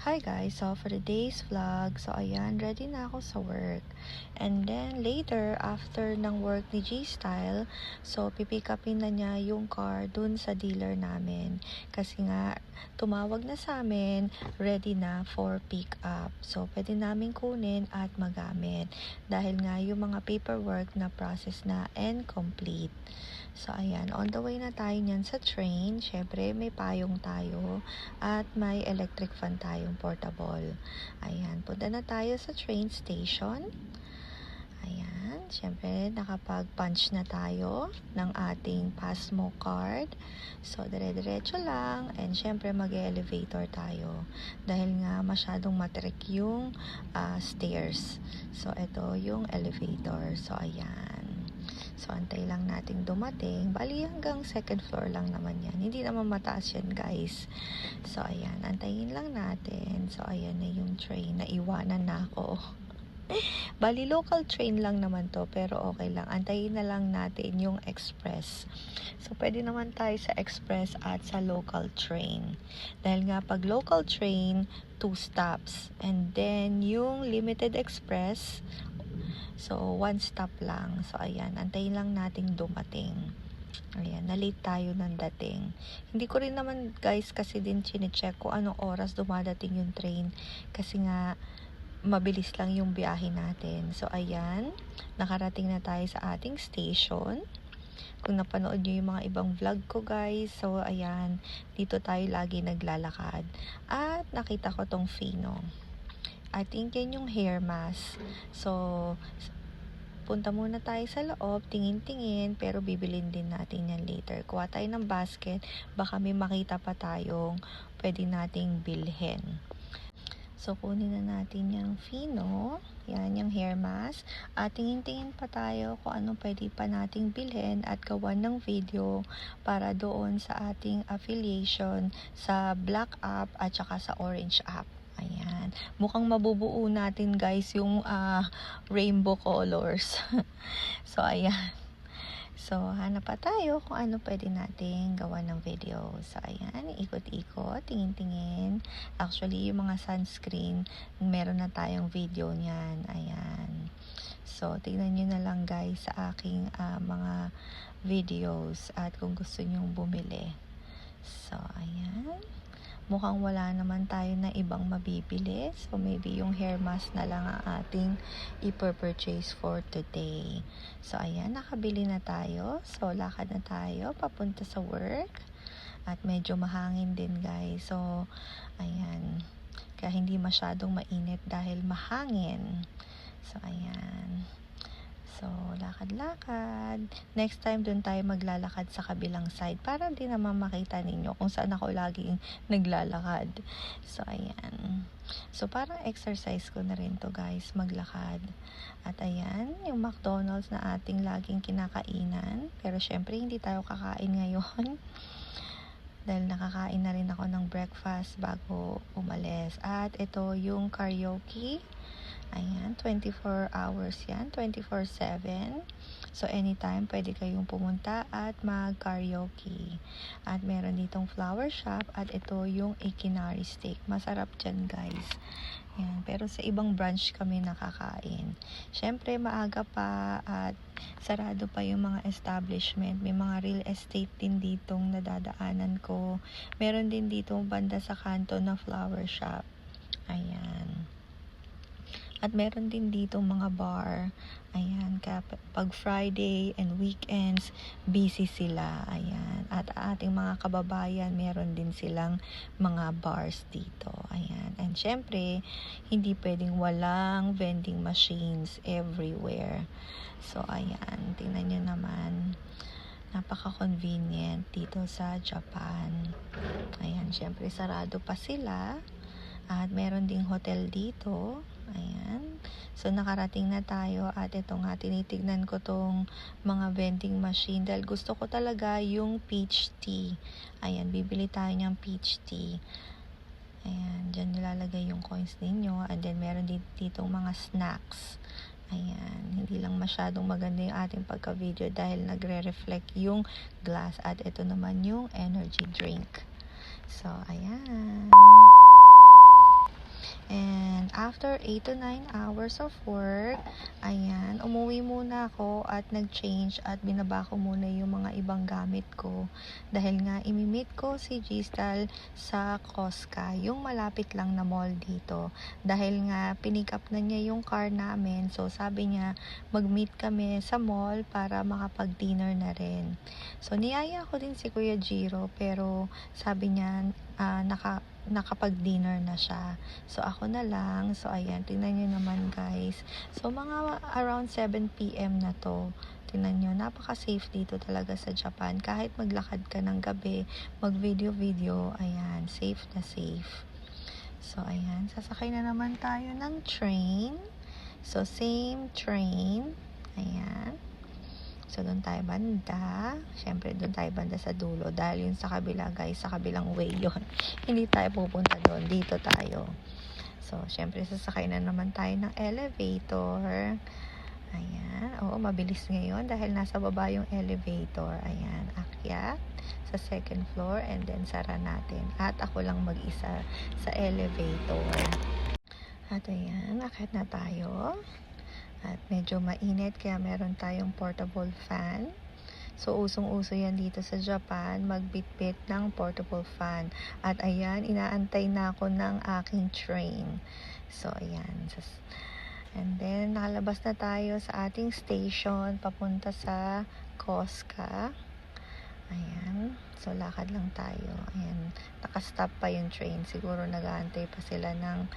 Hi guys, so for today's vlog, so ayan, ready na ako sa work. And then later, after ng work ni G-Style, so pipick upin na niya yung car dun sa dealer namin. Kasi nga, tumawag na sa amin, ready na for pick up. So pwede namin kunin at magamit. Dahil nga yung mga paperwork na process na and complete. So ayan, on the way na tayo niyan sa train. Syempre may payong tayo at may electric fan tayong portable. Ayan, punta na tayo sa train station. Ayan, syempre nakapag-punch na tayo ng ating Pasmo card. So dire-diretso lang and syempre mag-elevator tayo dahil nga masyadong matrik yung stairs. So ito yung elevator. So ayan. So, antay lang nating dumating. Bali, hanggang second floor lang naman yan. Hindi naman mataas yan, guys. So, ayan. Antayin lang natin. So, ayan na yung train. Naiwanan na ako. Bali, local train lang naman to. Pero okay lang. Antayin na lang natin yung express. So, pwede naman tayo sa express at sa local train. Dahil nga, pag local train, 2 stops. And then, yung limited express, so, 1 stop lang. So, ayan. Antayin lang nating dumating. Ayan. Na-late tayo ng dating. Hindi ko rin naman, guys, kasi din chinecheck kung anong oras dumadating yung train. Kasi nga, mabilis lang yung biyahe natin. So, ayan. Nakarating na tayo sa ating station. Kung napanood nyo yung mga ibang vlog ko, guys. So, ayan. Dito tayo lagi naglalakad. At nakita ko tong Fino. I think yan yung hair mask. So, punta muna tayo sa loob, tingin-tingin, pero bibilin din natin yan later. Kuha tayo ng basket, baka may makita pa tayong pwede nating bilhin. So, kunin na natin yung Fino. Yan, yung hair mask. At tingin-tingin pa tayo kung anong pwede pa nating bilhin at gawan ng video para doon sa ating affiliation sa Black app at saka sa Orange app. Ayan. Mukhang mabubuo natin, guys, yung rainbow colors. So, ayan. So, hanap pa tayo kung ano pwede nating gawa ng video. So, ayan. Ikot-ikot. Tingin-tingin. Actually, yung mga sunscreen, meron na tayong video niyan. Ayan. So, tingnan nyo na lang, guys, sa aking mga videos at kung gusto nyong bumili. So, ayan. Mukhang wala naman tayo na ibang mabibili. So, maybe yung hair mask na lang ang ating i-purchase for today. So, ayan, nakabili na tayo. So, lakad na tayo papunta sa work. At medyo mahangin din, guys. So, ayan. Kaya hindi masyadong mainit dahil mahangin. So, ayan. So, lakad-lakad. Next time, dun tayo maglalakad sa kabilang side para din naman makita ninyo kung saan ako laging naglalakad. So, ayan. So, parang exercise ko na rin to, guys, maglakad. At ayan, yung McDonald's na ating laging kinakainan. Pero, syempre, hindi tayo kakain ngayon. Dahil nakakain na rin ako ng breakfast bago umalis. At ito yung karaoke. Ayan, 24 hours yan, 24/7. So, anytime, pwede kayong pumunta at mag-karaoke. At meron ditong flower shop at ito yung Ikinari steak. Masarap dyan, guys. Ayan, pero sa ibang branch kami nakakain. Siyempre, maaga pa at sarado pa yung mga establishment. May mga real estate din ditong nadadaanan ko. Meron din ditong banda sa kanto na flower shop. Ayan. At meron din dito mga bar. Ayan, pag Friday and weekends, busy sila. Ayan. At ating mga kababayan, meron din silang mga bars dito. Ayan. And syempre, hindi pwedeng walang vending machines everywhere. So, ayan. Tingnan nyo naman. Napaka-convenient dito sa Japan. Ayan, syempre, sarado pa sila. At meron ding hotel dito. Ayan. So, nakarating na tayo at ito nga, tinitignan ko tong mga vending machine dahil gusto ko talaga yung peach tea. Ayan, bibili tayo niyang peach tea. Ayan, dyan nilalagay yung coins ninyo. And then, meron din ditong mga snacks. Ayan, hindi lang masyadong maganda yung ating pagka-video dahil nagre-reflect yung glass. At ito naman yung energy drink. So, ayan. after 8 to 9 hours of work, ayan, umuwi muna ako at nag-change at binaba ko muna yung mga ibang gamit ko. Dahil nga, imimit ko si Gistal sa Costco, yung malapit lang na mall dito. Dahil nga, pinick up na niya yung car namin. So, sabi niya, mag-meet kami sa mall para makapag-dinner na rin. So, niyaya ko din si Kuya Jiro, pero sabi niya, nakapag-dinner na siya. So, ako na lang. So, ayan, tingnan nyo naman guys. So, mga around 7 p.m. na to. Tingnan nyo, napaka-safe dito talaga sa Japan. Kahit maglakad ka ng gabi, mag-video-video, ayan, safe na safe. So, ayan, sasakay na naman tayo ng train. So, same train. Ayan. So, doon tayo banda. Siyempre, doon tayo banda sa dulo. Dahil yun sa kabila, guys, sa kabilang way yun. Hindi tayo pupunta doon. Dito tayo. So, siyempre, sasakay na naman tayo ng elevator. Ayan. Oo, mabilis ngayon dahil nasa baba yung elevator. Ayan. Akyat sa second floor and then sara natin. At ako lang mag-isa sa elevator. At ayan, akyat na tayo. At medyo mainit kaya meron tayong portable fan. So, usong-uso yan dito sa Japan, magbitbit ng portable fan. At ayan, inaantay na ako ng aking train. So, ayan. And then, nakalabas na tayo sa ating station, papunta sa Costco. Ayan. So, lakad lang tayo. Ayan. Nakastop pa yung train. Siguro nag-aantay pa sila ng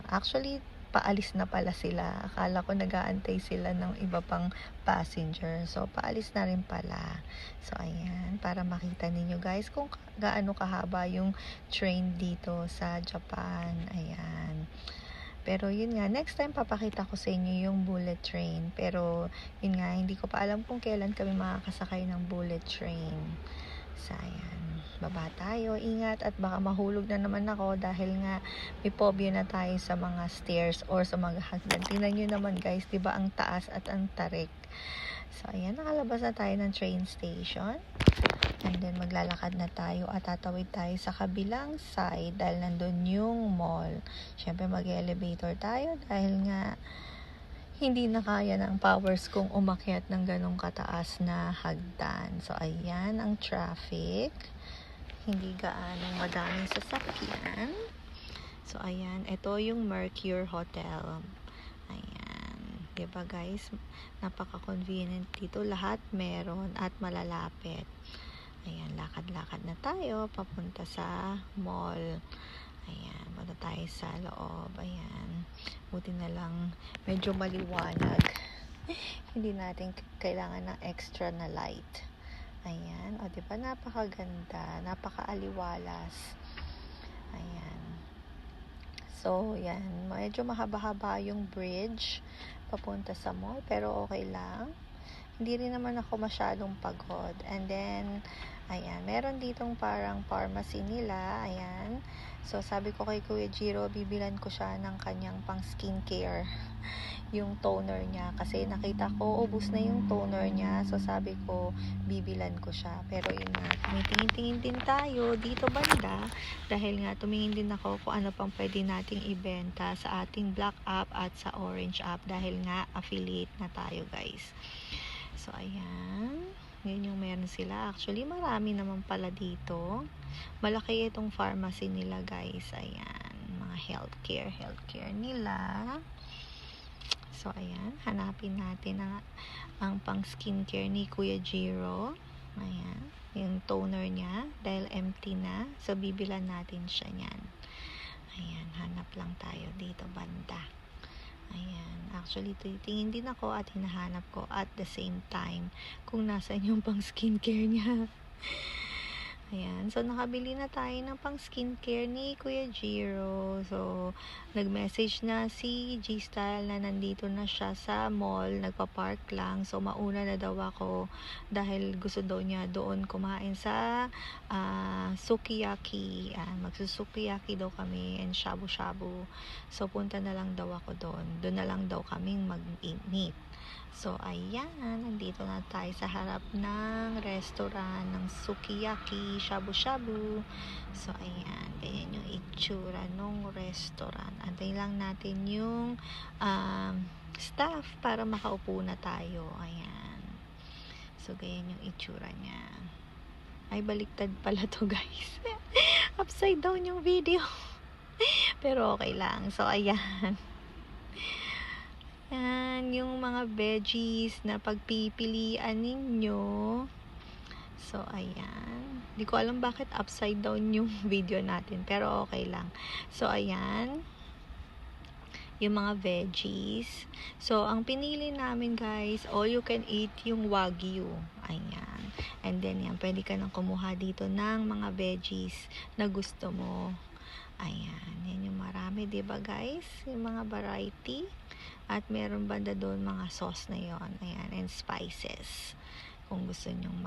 actually, paalis na pala sila. Akala ko nag-aantay sila ng iba pang passenger. So, paalis na rin pala. So, ayan. Para makita ninyo guys kung gaano kahaba yung train dito sa Japan. Ayan. Pero yun nga, next time papakita ko sa inyo yung bullet train. Pero yun nga, hindi ko pa alam kung kailan kami makakasakay ng bullet train. So, ayan. Baba tayo, ingat at baka mahulog na naman ako dahil nga may phobia na tayo sa mga stairs or sa mga hagdan. Tingnan nyo naman guys, di ba ang taas at ang tarik. So ayan, nakalabas na tayo ng train station. And then maglalakad na tayo at tatawid tayo sa kabilang side dahil nandun yung mall. Siyempre mag-elevator tayo dahil nga hindi na kaya ng powers kong umakyat ng ganong kataas na hagdan. So ayan ang traffic. Hindi gaanong madaming sasakyan. So, ayan. Ito yung Mercure Hotel. Ayan. Diba guys? Napaka-convenient dito. Lahat meron at malalapit. Ayan. Lakad-lakad na tayo. Papunta sa mall. Ayan. Punta tayo sa loob. Ayan. Buti na lang medyo maliwanag. Hindi natin kailangan ng extra na light. Ayan, o diba napakaganda, napakaaliwalas. Ayan. So, yan, medyo mahaba-haba yung bridge papunta sa mall, pero okay lang. Hindi rin naman ako masyadong pagod. And then, ayan, meron ditong parang pharmacy nila, ayan. So, sabi ko kay Kuya Jiro, bibilan ko siya ng kanyang pang skincare. Yung toner niya kasi nakita ko ubos na yung toner niya, so sabi ko bibilan ko siya. Pero yun nga, tumitingin-tingin din tayo dito banda dahil nga tumingin din ako kung ano pang pwede nating ibenta sa ating Black app at sa Orange app dahil nga affiliate na tayo guys. So ayan, yun yung meron sila. Actually marami naman pala dito, malaki itong pharmacy nila guys. Ayan, mga healthcare nila. So, ayan. Hanapin natin ang pang skincare ni Kuya Jiro. Ayan. Yung toner niya. Dahil empty na. So, bibilan natin siya niyan. Ayan. Hanap lang tayo dito banda. Ayan. Actually, titingin din ako at hinahanap ko at the same time kung nasan yung pang skincare niya. Ayan. So, nakabili na tayo ng pang skincare ni Kuya Jiro. So, nag-message na si G-Style na nandito na siya sa mall. Nagpa-park lang. So, mauna na daw ako dahil gusto daw niya doon kumain sa sukiyaki. Magsusukiyaki daw kami and shabu-shabu. So, punta na lang daw ako doon. Doon na lang daw kaming mag-meet. So, ayan, nandito na tayo sa harap ng restaurant ng Sukiyaki Shabu-Shabu. So, ayan, ganyan yung itsura ng restaurant. Antayin lang natin yung staff para makaupo na tayo. Ayan. So, ganyan yung itsura niya. Ay, baliktad pala to, guys. Upside down yung video. Pero okay lang. So, ayan. Yan, yung mga veggies na pagpipilian ninyo. So, ayan. Di ko alam bakit upside down yung video natin. Pero okay lang. So, ayan. Yung mga veggies. So, ang pinili namin, guys, all you can eat yung Wagyu. Ayan. And then, yan. Pwede ka nang kumuha dito ng mga veggies na gusto mo. Ayan. Yan yung marami, diba, guys? Yung mga variety. At meron banda doon mga sauce na yon. Ayan, and spices. Kung gusto nyong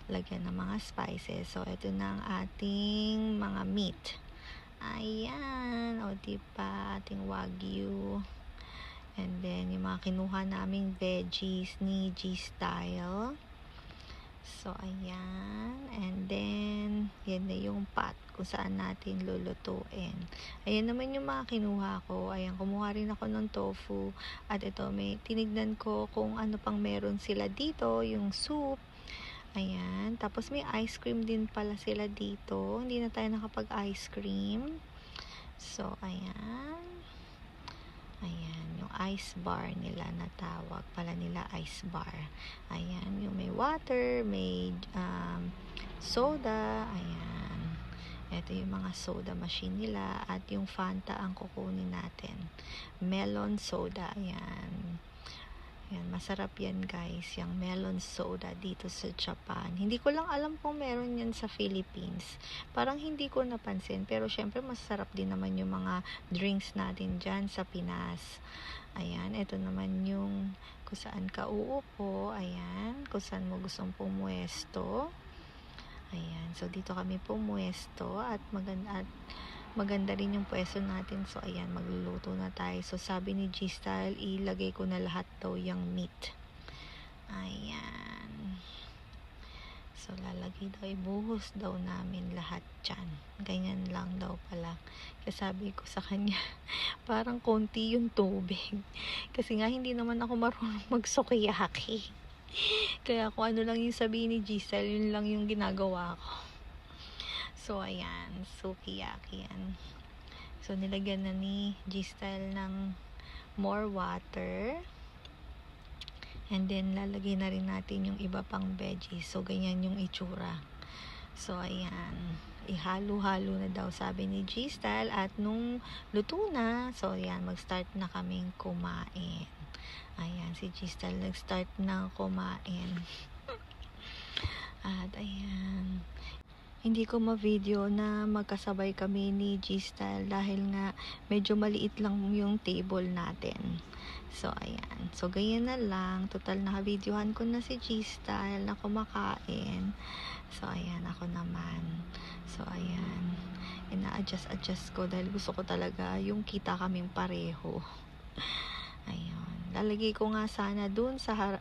lagyan ng mga spices. So, ito na ang ating mga meat. Ayan. O, diba? Ating Wagyu. And then, yung mga kinuha naming veggies ni G-Style. So, ayan. And then, yan na yung pot kung saan natin lulutuin. Ayan naman yung mga kinuha ko. Ayan, kumuha rin ako ng tofu. At ito, may tinignan ko kung ano pang meron sila dito. Yung soup. Ayan. Tapos, may ice cream din pala sila dito. Hindi na tayo nakapag-ice cream. So, ayan. Ayan, yung ice bar nila natawag pala nila ice bar. Ayan, yung may water, may soda. Ayan. Ito yung mga soda machine nila at yung Fanta ang kukunin natin. Melon soda. Ayan. Ayan, masarap yan, guys, yung melon soda dito sa Japan. Hindi ko lang alam kung meron yan sa Philippines. Parang hindi ko napansin. Pero syempre masarap din naman yung mga drinks natin dyan sa Pinas. Ayan, ito naman yung kung saan ka uupo. Ayan, kung saan mo gustong pumuesto. Ayan, so dito kami pumuesto at maganda rin yung pwesto natin. So, ayan, magluluto na tayo. So, sabi ni G-Style, ilagay ko na lahat daw yung meat. Ayan. So, lalagay daw, ibuhos daw namin lahat dyan. Ganyan lang daw pala. Kasi sabi ko sa kanya, parang konti yung tubig. Kasi nga, hindi naman ako marunong magsukiyaki. Kaya kung ano lang yung sabihin ni G-Style, yun lang yung ginagawa ko. So, ayan. Sukiyaki yan. So, nilagyan na ni G-Style ng more water. And then, lalagay na rin natin yung iba pang veggies. So, ganyan yung itsura. So, ayan. Ihalo-halo na daw, sabi ni G-Style. At nung luto na, so, ayan, mag-start na kaming kumain. Ayan, si G-Style nag-start na kumain. At, ayan. Hindi ko ma-video na magkasabay kami ni G-Style dahil nga medyo maliit lang yung table natin. So, ayan. So, ganyan na lang. Total, naka-videohan ko na si G-Style na kumakain. So, ayan. Ako naman. So, ayan. Ina-adjust ko dahil gusto ko talaga yung kita kaming pareho. Ayun. Lalagay ko nga sana dun sa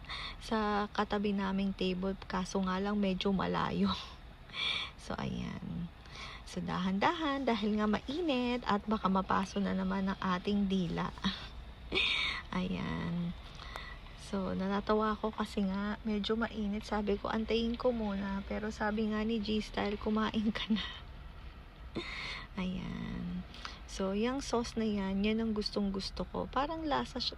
katabi naming table. Kaso nga lang medyo malayo. So, ayan. So, dahan-dahan dahil nga mainit at baka mapaso na naman ang ating dila. Ayan. So, natatawa ko kasi nga medyo mainit. Sabi ko, antayin ko muna. Pero sabi nga ni G-Style, kumain ka na. Ayan. So, yung sauce na yan ang gustong-gusto ko. Parang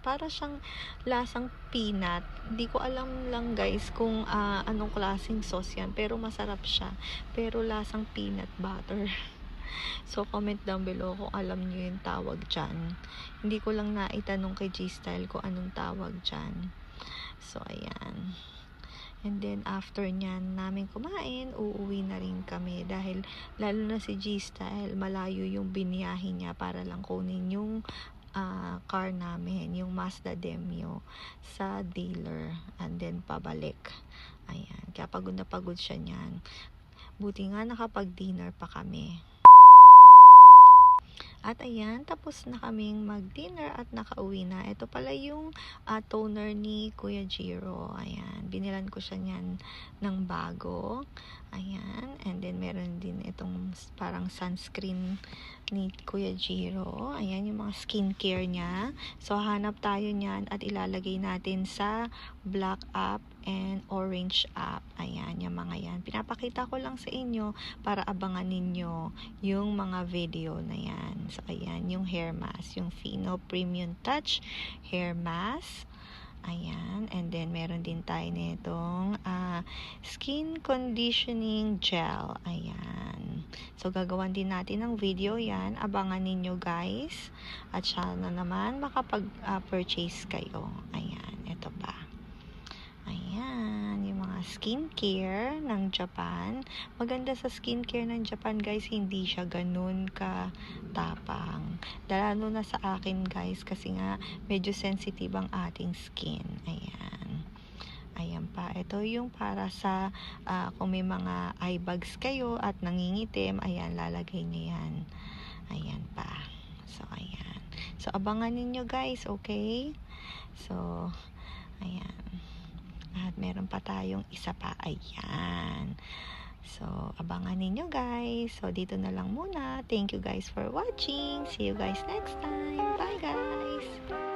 para siyang lasang peanut. Hindi ko alam lang, guys, kung anong klaseng sauce yan. Pero masarap siya. Pero lasang peanut butter. So, comment down below kung alam nyo yung tawag dyan. Hindi ko lang naitanong kay G-Style kung anong tawag dyan. So, ayan. And then, after nyan namin kumain, uuwi na rin kami. Dahil, lalo na si G-Style, malayo yung biniyahin niya para lang kunin yung car namin, yung Mazda Demio, sa dealer. And then, pabalik. Ayan. Kaya pagod na pagod siya nyan. Buti nga nakapag-dinner pa kami. At ayan, tapos na kaming mag-dinner at nakauwi na. Ito pala yung toner ni Kuya Jiro. Ayan, binilan ko siya niyan ng bago. Ayan, and then meron din itong parang sunscreen ni Kuya Jiro. Ayan yung mga skincare niya. So hanap tayo niyan at ilalagay natin sa black app and orange app. Ayan, yung mga yan. Pinapakita ko lang sa inyo para abangan ninyo yung mga video na yan. So ayan, yung hair mask, yung Fino Premium Touch hair mask. Ayan, and then meron din tayo nitong skin conditioning gel. Ayan. So gagawan din natin ng video yan. Abangan ninyo guys. At sana naman makapag-purchase kayo. Ayan, ito pa. Ayan, yung mga skincare ng Japan. Maganda sa skincare ng Japan guys, hindi siya ganun ka-tapang. Lalo na sa akin guys, kasi nga medyo sensitive ang ating skin. Ayan. Ayan pa. Ito yung para sa kung may mga eye bags kayo at nangingitim, ayan, lalagay nyo yan. Ayan pa. So, ayan. So, abangan ninyo guys, okay? So, ayan. At meron pa tayong isa pa. Ayan. So, abangan ninyo guys. So, dito na lang muna. Thank you guys for watching. See you guys next time. Bye guys!